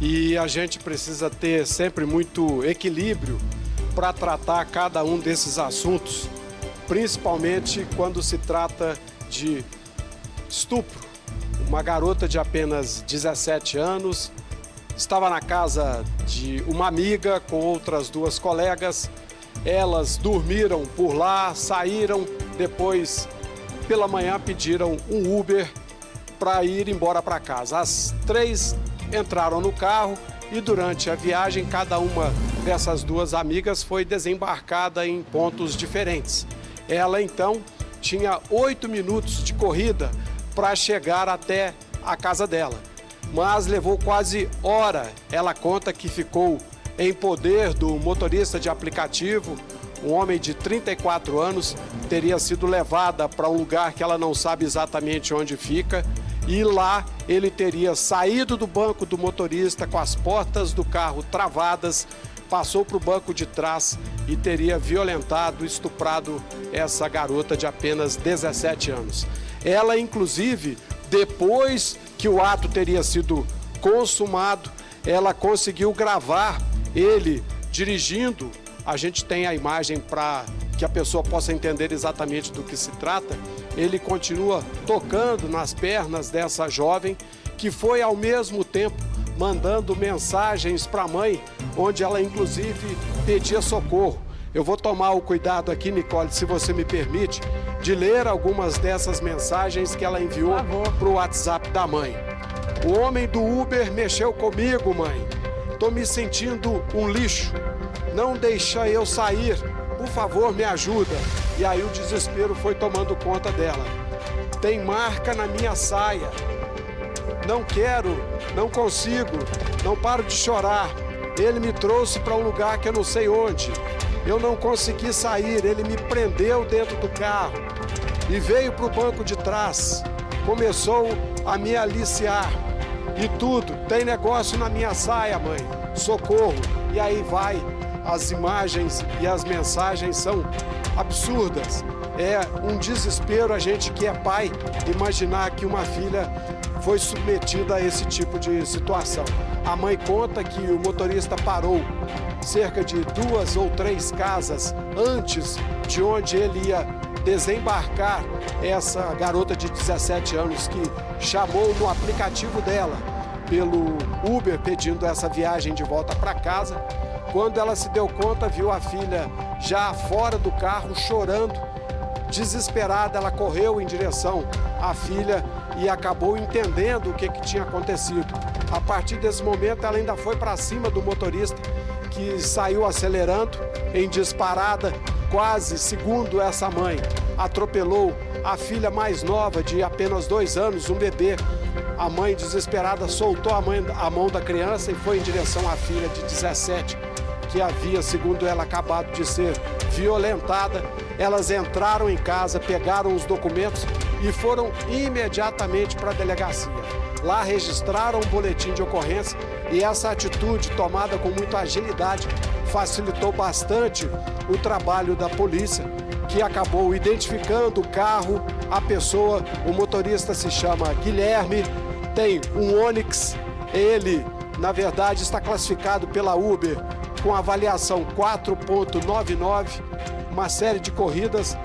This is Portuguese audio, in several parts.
e a gente precisa ter sempre muito equilíbrio para tratar cada um desses assuntos, principalmente quando se trata de estupro. Uma garota de apenas 17 anos estava na casa de uma amiga com outras duas colegas. Elas dormiram por lá, saíram, depois, pela manhã, pediram um Uber para ir embora para casa. As três entraram no carro e durante a viagem, cada uma dessas duas amigas foi desembarcada em pontos diferentes. Ela, então, tinha 8 minutos de corrida para chegar até a casa dela, mas levou quase hora. Ela conta que ficou em poder do motorista de aplicativo, um homem de 34 anos, teria sido levada para um lugar que ela não sabe exatamente onde fica, e lá ele teria saído do banco do motorista com as portas do carro travadas, passou para o banco de trás e teria violentado, estuprado essa garota de apenas 17 anos. Ela, inclusive, depois que o ato teria sido consumado, ela conseguiu gravar ele dirigindo. A gente tem a imagem para que a pessoa possa entender exatamente do que se trata. Ele continua tocando nas pernas dessa jovem, que foi ao mesmo tempo mandando mensagens para a mãe, onde ela inclusive pedia socorro. Eu vou tomar o cuidado aqui, Nicole, se você me permite, de ler algumas dessas mensagens que ela enviou para o WhatsApp da mãe. O homem do Uber mexeu comigo, mãe. Tô me sentindo um lixo. Não deixa eu sair. Por favor, me ajuda. E aí o desespero foi tomando conta dela. Tem marca na minha saia. Não quero, não consigo, não paro de chorar. Ele me trouxe para um lugar que eu não sei onde. Eu não consegui sair, ele me prendeu dentro do carro e veio para o banco de trás. Começou a me aliciar e tudo. Tem negócio na minha saia, mãe. Socorro. E aí vai. As imagens e as mensagens são absurdas. É um desespero a gente que é pai imaginar que uma filha foi submetida a esse tipo de situação. A mãe conta que o motorista parou cerca de 2 ou 3 casas antes de onde ele ia desembarcar essa garota de 17 anos que chamou no aplicativo dela pelo Uber pedindo essa viagem de volta para casa. Quando ela se deu conta, viu a filha já fora do carro, chorando. Desesperada, ela correu em direção à filha e acabou entendendo o que tinha acontecido. A partir desse momento, ela ainda foi para cima do motorista, que saiu acelerando em disparada, quase, segundo essa mãe, atropelou a filha mais nova de apenas 2 anos, um bebê. A mãe, desesperada, soltou a mão da criança e foi em direção à filha de 17, que havia, segundo ela, acabado de ser violentada. Elas entraram em casa, pegaram os documentos e foram imediatamente para a delegacia. Lá registraram um boletim de ocorrência e essa atitude, tomada com muita agilidade, facilitou bastante o trabalho da polícia, que acabou identificando o carro, a pessoa. O motorista se chama Guilherme, tem um Onix. Ele, na verdade, está classificado pela Uber com avaliação 4.99, uma série de corridas,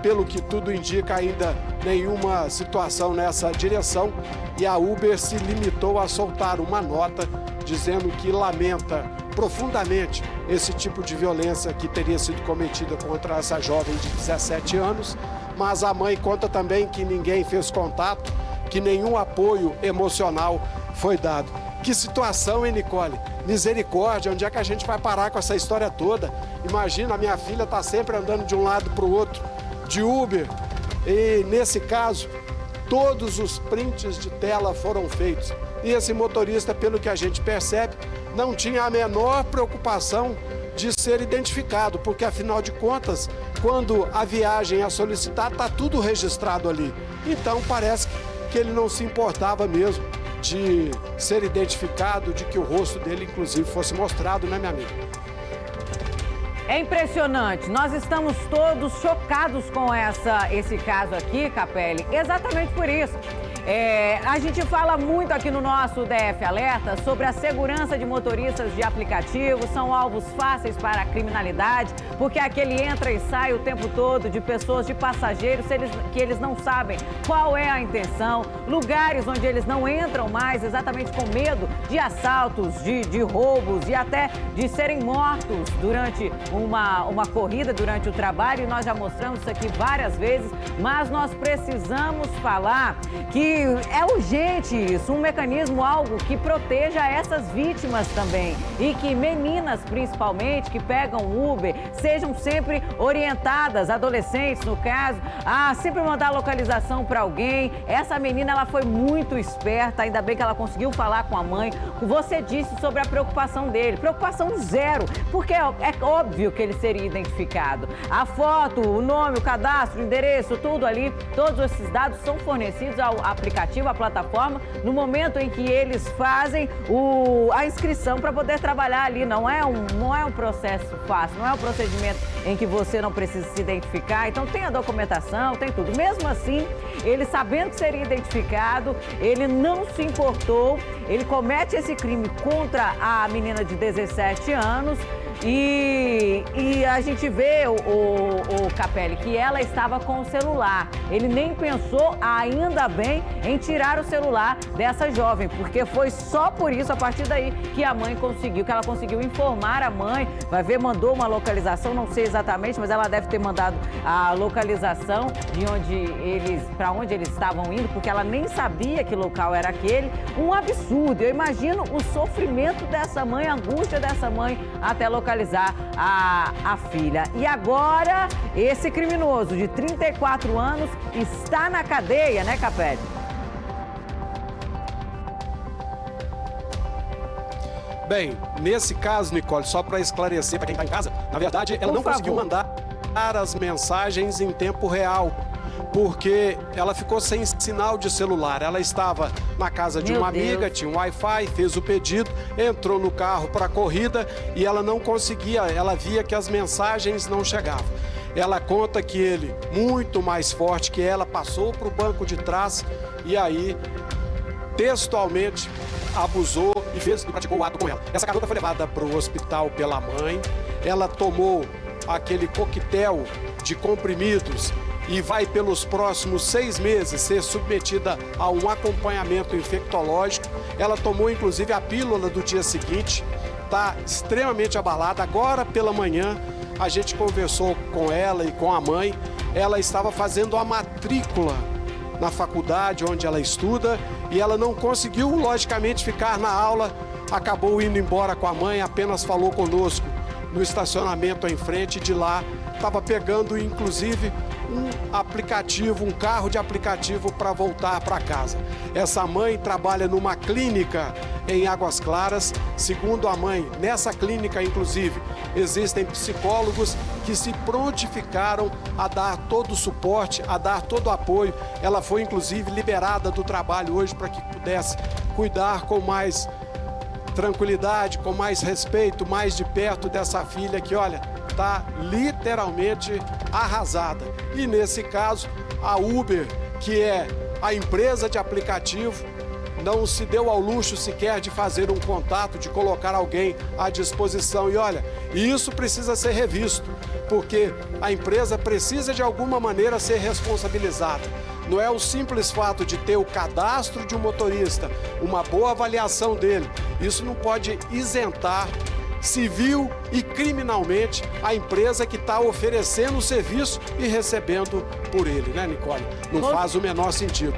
pelo que tudo indica, ainda nenhuma situação nessa direção, e a Uber se limitou a soltar uma nota dizendo que lamenta profundamente esse tipo de violência que teria sido cometida contra essa jovem de 17 anos, mas a mãe conta também que ninguém fez contato, que nenhum apoio emocional foi dado. Que situação, hein, Nicole? Misericórdia, onde é que a gente vai parar com essa história toda? Imagina, a minha filha está sempre andando de um lado para o outro, de Uber, e nesse caso, todos os prints de tela foram feitos. E esse motorista, pelo que a gente percebe, não tinha a menor preocupação de ser identificado, porque afinal de contas, quando a viagem é solicitada, está tudo registrado ali. Então parece que ele não se importava mesmo de ser identificado, de que o rosto dele, inclusive, fosse mostrado, né, minha amiga? É impressionante. Nós estamos todos chocados com esse caso aqui, Capelli, exatamente por isso. A gente fala muito aqui no nosso DF Alerta sobre a segurança de motoristas de aplicativo, são alvos fáceis para a criminalidade, porque aquele entra e sai o tempo todo de pessoas, de passageiros, que eles não sabem qual é a intenção, lugares onde eles não entram mais, exatamente com medo de assaltos, de roubos e até de serem mortos durante uma corrida, durante o trabalho, e nós já mostramos isso aqui várias vezes, mas nós precisamos falar que é urgente isso, um mecanismo, algo que proteja essas vítimas também e que meninas, principalmente, que pegam Uber, sejam sempre orientadas, adolescentes no caso, a sempre mandar localização para alguém. Essa menina, ela foi muito esperta, ainda bem que ela conseguiu falar com a mãe. Você disse sobre a preocupação dele, preocupação zero, porque é óbvio que ele seria identificado. A foto, o nome, o cadastro, o endereço, tudo ali, todos esses dados são fornecidos ao aplicativo, à plataforma, no momento em que eles fazem a inscrição para poder trabalhar ali. Não é um processo fácil, não é um procedimento em que você não precisa se identificar. Então tem a documentação, tem tudo. Mesmo assim, ele sabendo que seria identificado, ele não se importou, ele comete esse crime contra a menina de 17 anos. E a gente vê, o Capelli, que ela estava com o celular. Ele nem pensou, ainda bem, em tirar o celular dessa jovem, porque foi só por isso, a partir daí, que a mãe conseguiu, que ela conseguiu informar a mãe. Vai ver, mandou uma localização, não sei exatamente, mas ela deve ter mandado a localização para onde eles estavam indo, porque ela nem sabia que local era aquele. Um absurdo. Eu imagino o sofrimento dessa mãe, a angústia dessa mãe até localizar a filha. E agora, esse criminoso de 34 anos está na cadeia, né, Capelli? Bem, nesse caso, Nicole, só para esclarecer para quem está em casa, na verdade, ela não conseguiu mandar as mensagens em tempo real, porque ela ficou sem sinal de celular. Ela estava na casa de uma amiga, tinha um Wi-Fi, fez o pedido, entrou no carro para a corrida e ela não conseguia, ela via que as mensagens não chegavam. Ela conta que ele, muito mais forte que ela, passou para o banco de trás e aí, textualmente, abusou e praticou o ato com ela. Essa garota foi levada para o hospital pela mãe, ela tomou aquele coquetel de comprimidos e vai pelos próximos 6 meses ser submetida a um acompanhamento infectológico. Ela tomou inclusive a pílula do dia seguinte, está extremamente abalada. Agora pela manhã a gente conversou com ela e com a mãe, ela estava fazendo a matrícula na faculdade onde ela estuda e ela não conseguiu, logicamente, ficar na aula, acabou indo embora com a mãe, apenas falou conosco no estacionamento em frente, de lá estava pegando inclusive um aplicativo, um carro de aplicativo para voltar para casa. Essa mãe trabalha numa clínica em Águas Claras. Segundo a mãe, nessa clínica, inclusive, existem psicólogos que se prontificaram a dar todo o suporte, a dar todo o apoio. Ela foi, inclusive, liberada do trabalho hoje para que pudesse cuidar com mais tranquilidade, com mais respeito, mais de perto dessa filha que, olha, está literalmente arrasada. E nesse caso, a Uber, que é a empresa de aplicativo, não se deu ao luxo sequer de fazer um contato, de colocar alguém à disposição. E olha, isso precisa ser revisto, porque a empresa precisa de alguma maneira ser responsabilizada. Não é o simples fato de ter o cadastro de um motorista, uma boa avaliação dele. Isso não pode isentar civil e criminalmente a empresa que está oferecendo o serviço e recebendo por ele, né, Nicole? Não faz o menor sentido.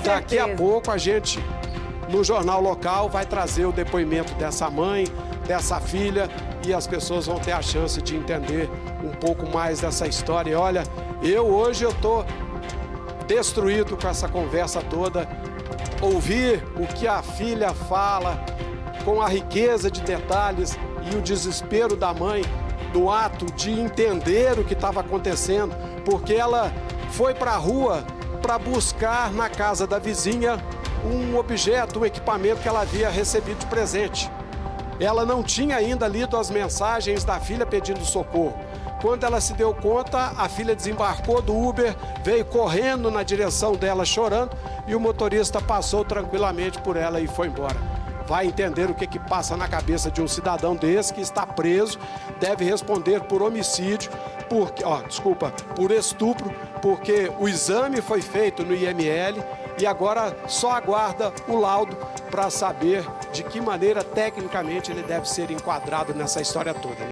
Daqui a pouco a gente, no Jornal Local, vai trazer o depoimento dessa mãe, dessa filha, e as pessoas vão ter a chance de entender um pouco mais dessa história. E olha, hoje eu estou destruído com essa conversa toda. Ouvir o que a filha fala, com a riqueza de detalhes e o desespero da mãe, do ato de entender o que estava acontecendo, porque ela foi para a rua para buscar na casa da vizinha um objeto, um equipamento que ela havia recebido de presente. Ela não tinha ainda lido as mensagens da filha pedindo socorro. Quando ela se deu conta, a filha desembarcou do Uber, veio correndo na direção dela chorando e o motorista passou tranquilamente por ela e foi embora. Vai entender o que passa na cabeça de um cidadão desse que está preso, deve responder por homicídio, por estupro, porque o exame foi feito no IML e agora só aguarda o laudo para saber de que maneira tecnicamente ele deve ser enquadrado nessa história toda.